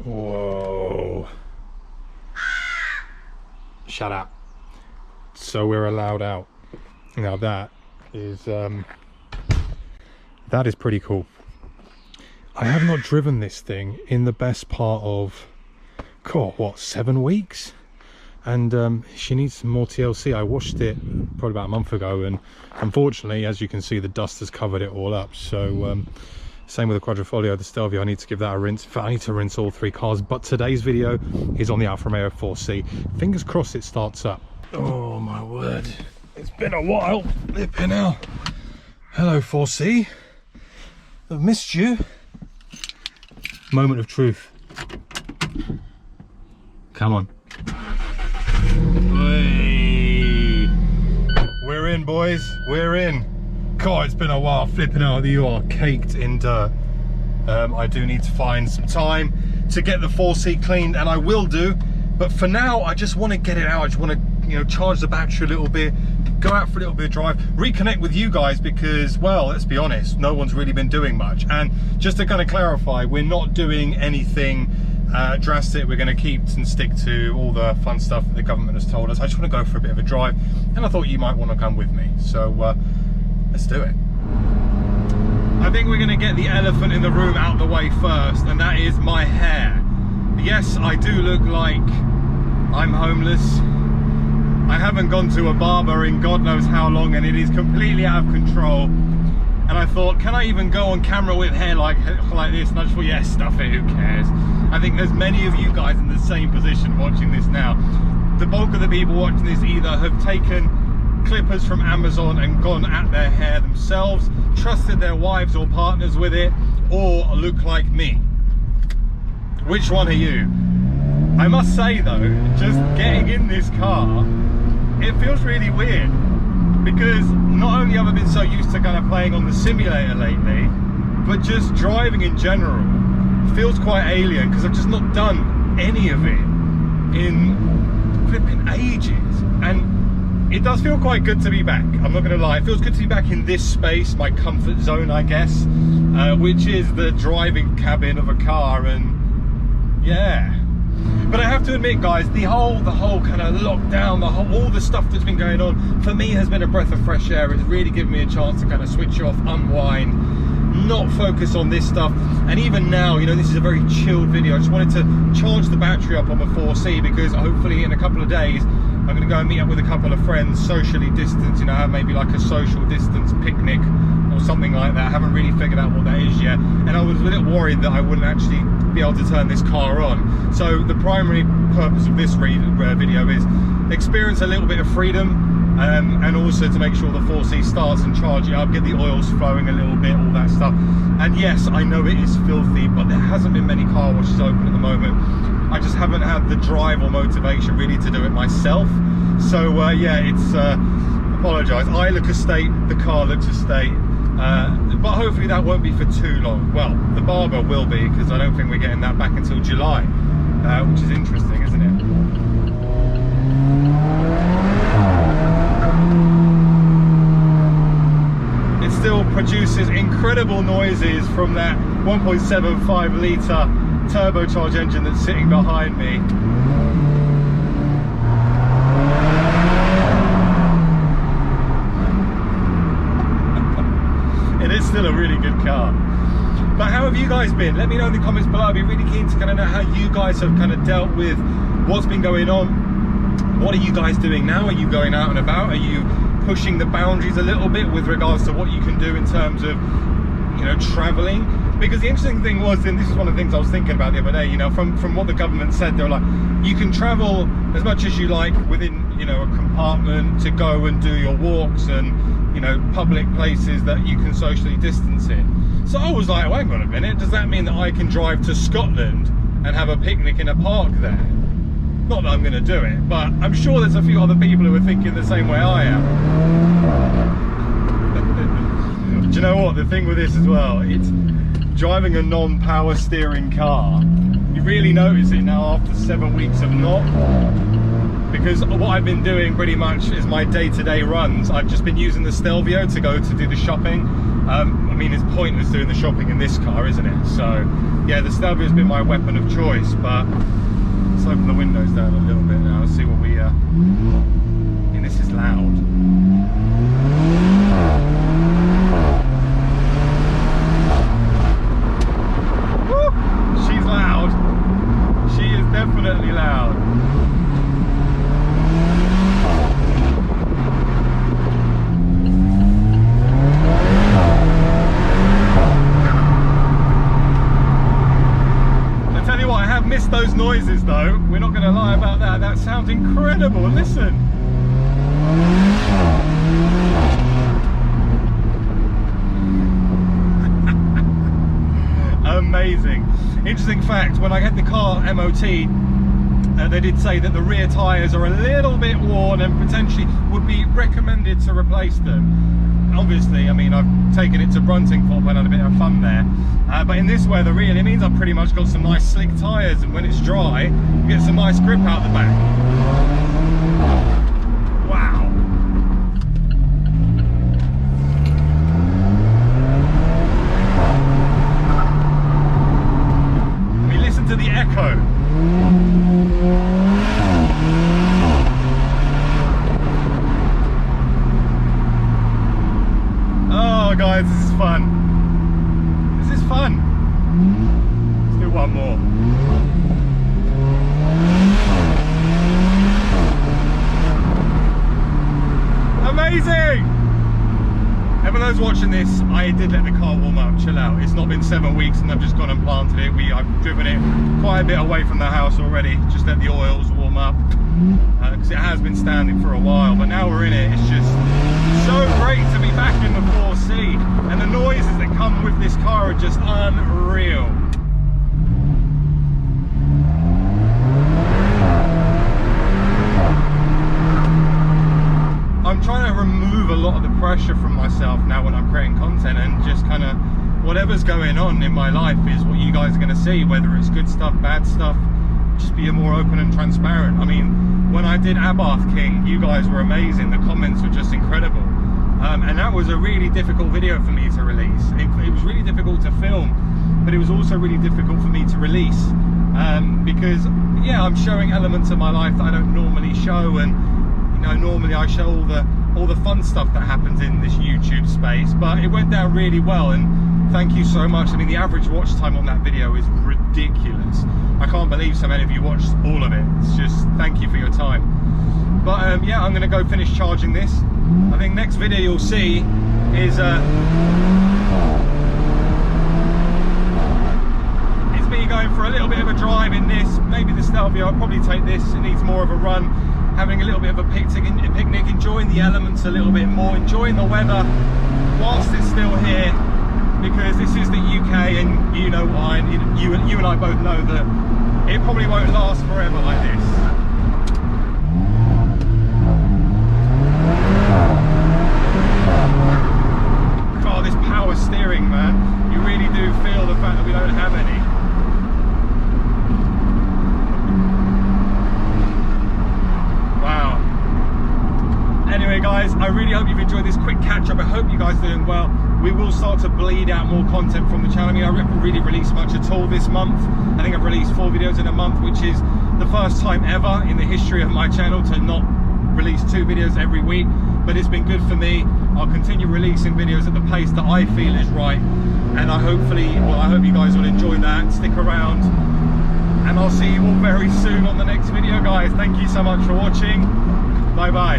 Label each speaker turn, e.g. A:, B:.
A: Whoa. Shut up. So we're allowed out. Now that is pretty cool. I have not driven this thing in the best part of, God, what, 7 weeks? And she needs some more TLC. I washed it probably about a month ago, and unfortunately, as you can see, the dust has covered it all up. So same with the Quadrifoglio, the Stelvio, I need to give that a rinse. In fact, I need to rinse all 3 cars, but today's video is on the Alfa Romeo 4C. Fingers crossed it starts up. Oh my word, it's been a while. Flipping hell. Hello 4C, I've missed you. Moment of truth. Come on. Hey. We're in, boys, we're in. God, it's been a while. Flipping out, you are caked in dirt. I do need to find some time to get the 4C cleaned, and I will do, but for now I just want to get it out. I just want to, you know, charge the battery a little bit, go out for a little bit of drive, reconnect with you guys, because, well, let's be honest, no one's really been doing much. And just to kind of clarify, we're not doing anything drastic. We're going to keep and stick to all the fun stuff that the government has told us. I just want to go for a bit of a drive, and I thought you might want to come with me, so let's do it. I think we're going to get the elephant in the room out the way first, and that is my hair. Yes, I do look like I'm homeless. I haven't gone to a barber in God knows how long, and it is completely out of control. And I thought, can I even go on camera with hair like this? And I just thought, yeah, stuff it, who cares? I think there's many of you guys in the same position watching this now. The bulk of the people watching this either have taken clippers from Amazon and gone at their hair themselves, trusted their wives or partners with it, or look like me. Which one are you? I must say though, just getting in this car, it feels really weird, because not only have I been so used to kind of playing on the simulator lately, but just driving in general feels quite alien, because I've just not done any of it in flipping ages. And it does feel quite good to be back, I'm not going to lie. It feels good to be back in this space, my comfort zone, I guess, which is the driving cabin of a car. And yeah, but I have to admit, guys, the whole kind of lockdown, all the stuff that's been going on, for me has been a breath of fresh air. It's really given me a chance to kind of switch off, unwind, not focus on this stuff. And even now, you know, this is a very chilled video. I just wanted to charge the battery up on the 4C, because hopefully in a couple of days I'm going to go and meet up with a couple of friends, socially distanced, you know, have maybe like a social distance picnic or something like that. I haven't really figured out what that is yet, and I was a little worried that I wouldn't actually be able to turn this car on. So the primary purpose of this video is experience a little bit of freedom, and also to make sure the 4C starts and charge it up, get the oils flowing a little bit, all that stuff. And yes, I know it is filthy, but there hasn't been many car washes open at the moment. I just haven't had the drive or motivation really to do it myself. So yeah, it's apologise. I look a state, the car looks a state, but hopefully that won't be for too long. Well, the barber will be, because I don't think we're getting that back until July, which is interesting, isn't it? It still produces incredible noises from that 1.75 litre turbocharged engine that's sitting behind me. It is still a really good car. But how have you guys been? Let me know in the comments below. I'd be really keen to kind of know how you guys have kind of dealt with what's been going on. What are you guys doing now? Are you going out and about? Are you pushing the boundaries a little bit with regards to what you can do in terms of, you know, traveling? Because the interesting thing was, and this is one of the things I was thinking about the other day, you know, from what the government said, they were like, you can travel as much as you like within, you know, a compartment to go and do your walks and, you know, public places that you can socially distance in. So I was like, oh, hang on a minute, does that mean that I can drive to Scotland and have a picnic in a park there? Not that I'm going to do it, but I'm sure there's a few other people who are thinking the same way I am. Do you know what, the thing with this as well, it's driving a non-power steering car. You really notice it now after 7 weeks of not, because what I've been doing pretty much is my day-to-day runs. I've just been using the Stelvio to go to do the shopping. mean, it's pointless doing the shopping in this car, isn't it? So yeah, the Stelvio has been my weapon of choice, but let's open the windows down a little bit now and see what we and this is loud. Woo! She's loud. She is definitely loud. Missed those noises though, we're not going to lie about that. That sounds incredible. Listen. Amazing. Interesting fact, when I had the car MOT, they did say that the rear tyres are a little bit worn and potentially would be recommended to replace them. Obviously, I mean, I've taken it to Bruntingthorpe and had a bit of fun there, but in this weather really, it means I've pretty much got some nice slick tyres, and when it's dry you get some nice grip out the back. Wow. I mean, listen to the echo. Oh guys, this is fun. This is fun. Let's do one more. Amazing! Everyone those watching this, I did let the car warm up, chill out. It's not been 7 weeks and I've just gone and planted it. I've driven it quite a bit away from the house already, just let the oils warm up. Because it has been standing for a while, but now we're in it, it's just so great to be back in the 4C, and the noises that come with this car are just unreal. I'm trying to remove a lot of the pressure from myself now when I'm creating content, and just kind of whatever's going on in my life is what you guys are going to see, whether it's good stuff, bad stuff. Just be more open and transparent. I mean, when I did Abarth King, you guys were amazing. The comments were just incredible. And that was a really difficult video for me to release. It was really difficult to film, but it was also really difficult for me to release. Because, yeah, I'm showing elements of my life that I don't normally show. And, you know, normally I show all the fun stuff that happens in this YouTube space. But it went down really well. And thank you so much. I mean, the average watch time on that video is ridiculous. I can't believe so many of you watched all of it. It's just, thank you for your time. But yeah, I'm gonna go finish charging this. I think next video you'll see is it's me going for a little bit of a drive in this. Maybe the Stelvio, I'll probably take this. It needs more of a run. Having a little bit of a picnic, enjoying the elements a little bit more, enjoying the weather whilst it's still here. Because this is the UK, and you know why, and you and I both know that it probably won't last forever like this. God, this power steering, man, you really do feel the fact that we don't have any. Wow. Anyway guys, I really hope you've enjoyed this quick catch up. I hope you guys are doing well. We will start to bleed out more content from the channel. I mean, I haven't really released much at all this month. I think I've released 4 videos in a month, which is the first time ever in the history of my channel to not release 2 videos every week. But it's been good for me. I'll continue releasing videos at the pace that I feel is right. And I hope you guys will enjoy that. Stick around. And I'll see you all very soon on the next video, guys. Thank you so much for watching. Bye bye.